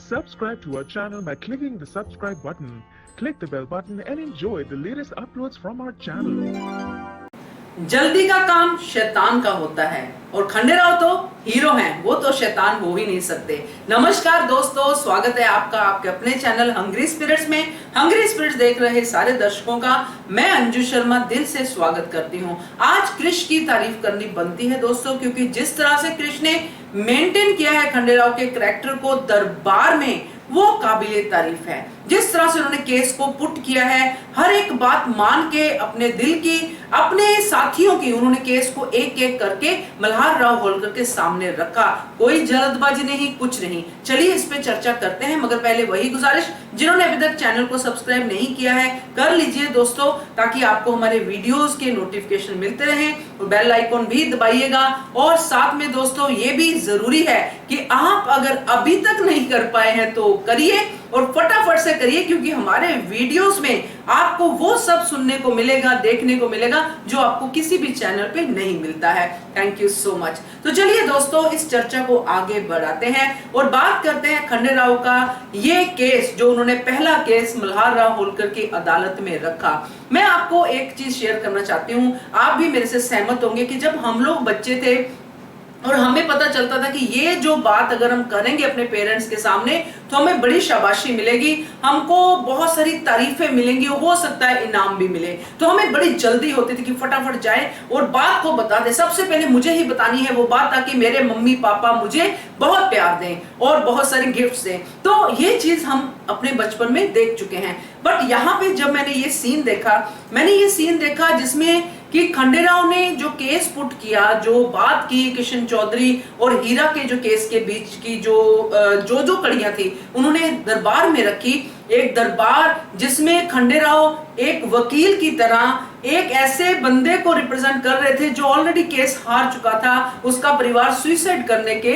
Subscribe to our channel by clicking the subscribe button. Click the bell button and enjoy the latest uploads from our channel. जल्दी का काम शैतान का होता है और खंडेराव तो हीरो हैं, वो तो शैतान हो ही नहीं सकते। नमस्कार दोस्तों, स्वागत है आपका आपके अपने चैनल हंग्री स्पिरिट्स में। हंग्री स्पिरिट्स देख रहे सारे दर्शकों का मैं अंजू शर्मा दिल से स्वागत करती हूँ। आज कृष्ण की तारीफ करनी बनती है दोस्तों, क्योंकि जिस तरह से कृष्ण ने मेंटेन किया है खंडेराव के कैरेक्टर को दरबार में, वो काबिले तारीफ है। जिस तरह से उन्होंने केस को पुट किया है, हर एक बात मान के अपने दिल की, अपने साथियों की, उन्होंने केस को एक एक करके मल्हार राव होलकर के सामने रखा। कोई जल्दबाजी नहीं, कुछ नहीं। चलिए इस पे चर्चा करते हैं, मगर पहले वही गुजारिश, जिन्होंने अभी तक चैनल को सब्सक्राइब नहीं किया है कर लीजिए दोस्तों, ताकि आपको हमारे वीडियोस के नोटिफिकेशन मिलते रहें, और बेल आइकॉन भी दबाइएगा। और साथ में दोस्तों ये भी जरूरी है कि आप अगर अभी तक नहीं कर पाए हैं तो करिए, और फटाफट से करिए, क्योंकि हमारे वीडियोस में आपको वो सब सुनने को मिलेगा, देखने को मिलेगा जो आपको किसी भी चैनल पे नहीं मिलता है। Thank you so much. तो चलिए दोस्तों इस चर्चा को आगे बढ़ाते हैं और बात करते हैं खंडेराव का ये केस, जो उन्होंने पहला केस मल्हार राव होलकर की अदालत में रखा। मैं आपको एक चीज शेयर करना चाहती हूँ, आप भी मेरे से सहमत होंगे कि जब हम लोग बच्चे थे और हमें पता चलता था कि ये जो बात अगर हम करेंगे अपने पेरेंट्स के सामने तो हमें बड़ी शाबाशी मिलेगी, हमको बहुत सारी तारीफें मिलेंगी, हो सकता है इनाम भी मिले, तो हमें बड़ी जल्दी होती थी कि फटाफट जाए और बात को बता दे। सबसे पहले मुझे ही बतानी है वो बात, ताकि मेरे मम्मी पापा मुझे बहुत प्यार दें और बहुत सारे गिफ्ट्स दें। तो ये चीज हम अपने बचपन में देख चुके हैं। बट यहाँ पे जब मैंने ये सीन देखा जिसमें कि खंडेराव ने जो केस पुट किया, जो बात की किशन चौधरी और हीरा के जो केस के बीच की जो कड़ियां थी, उन्होंने दरबार में रखी। एक दरबार जिसमें खंडेराव एक वकील की तरह एक ऐसे बंदे को रिप्रेजेंट कर रहे थे जो ऑलरेडी केस हार चुका था, उसका परिवार सुसाइड करने के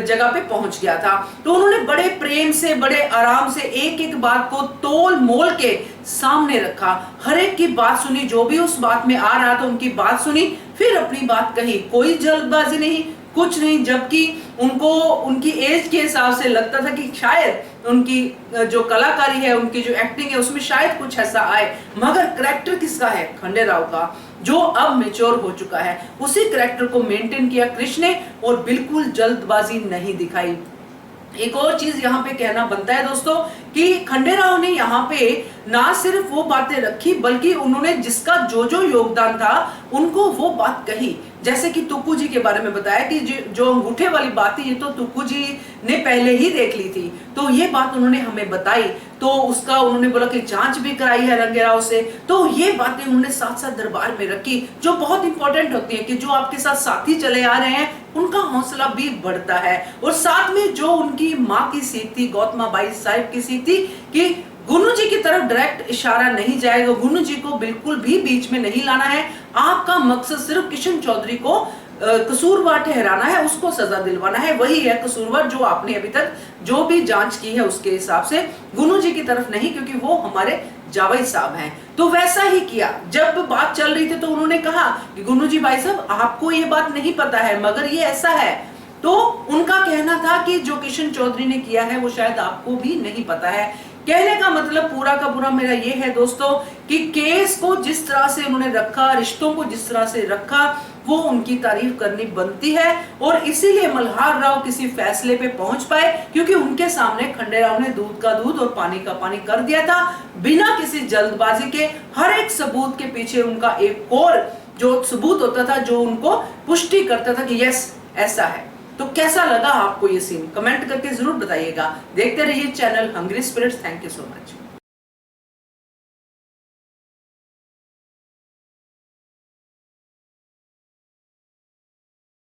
जगह पे पहुंच गया था। तो उन्होंने बड़े प्रेम से, बड़े आराम से एक एक बात को तोल मोल के सामने रखा, हर एक की बात सुनी, जो भी उस बात में आ रहा था उनकी बात सुनी, फिर अपनी बात कही। कोई जल्दबाजी नहीं, कुछ नहीं। जबकि उनको उनकी एज के हिसाब से लगता था कि शायद उनकी जो कलाकारी है, उनकी जो एक्टिंग है, उसमें शायद कुछ ऐसा आए, मगर कैरेक्टर किसका है? खंडेराव का, जो अब मैच्योर हो चुका है। उसी कैरेक्टर को मेंटेन किया कृष्ण ने और बिल्कुल जल्दबाजी नहीं दिखाई। एक और चीज यहाँ पे कहना बनता है दोस्तों कि खंडेराव ने यहाँ पे ना सिर्फ वो बातें रखी, बल्कि उन्होंने जिसका जो योगदान था उनको वो बात कही। जैसे कि तुक्कू जी के बारे में बताया कि जो अंगूठे वाली बात थी, ये तो तुक्कू जी ने पहले ही देख ली थी, तो ये बात उन्होंने हमें बताई। तो उसका उन्होंने बोला कि जांच भी कराई है रंगेराव से। तो ये बातें उन्होंने साथ साथ दरबार में रखी, जो बहुत इंपॉर्टेंट होती है कि जो आपके साथ साथी चले आ रहे हैं उनका हौसला भी बढ़ता है। और साथ में जो उनकी माँ की सीख थी, गौतमा बाई साहिब की सीख थी कि गुनु जी की तरफ डायरेक्ट इशारा नहीं जाएगा, गुनु जी को बिल्कुल भी बीच में नहीं लाना है। आपका मकसद सिर्फ किशन चौधरी को कसूरवार ठहराना है, उसको सजा दिलवाना है, वही है कसूरवार, जो आपने अभी तक जो भी जांच की है उसके हिसाब से, गुनु जी की तरफ नहीं, क्योंकि वो हमारे जावई साहब हैं। तो वैसा ही किया। जब बात चल रही थी तो उन्होंने कहा कि गुनु जी भाई साहब, आपको ये बात नहीं पता है, मगर ये ऐसा है। तो उनका कहना था कि जो किशन चौधरी ने किया है वो शायद आपको भी नहीं पता है। कहने का मतलब पूरा का पूरा मेरा ये है दोस्तों कि केस को जिस तरह से उन्होंने रखा, रिश्तों को जिस तरह से रखा, वो उनकी तारीफ करनी बनती है। और इसीलिए मल्हार राव किसी फैसले पे पहुंच पाए, क्योंकि उनके सामने खंडेराव ने दूध का दूध और पानी का पानी कर दिया था, बिना किसी जल्दबाजी के। हर एक सबूत के पीछे उनका एक और जो सबूत होता था, जो उनको पुष्टि करता था कि यस ऐसा है। तो कैसा लगा आपको ये सीन? कमेंट करके जरूर बताइएगा। देखते रहिए channel hungry spirits. Thank you so much.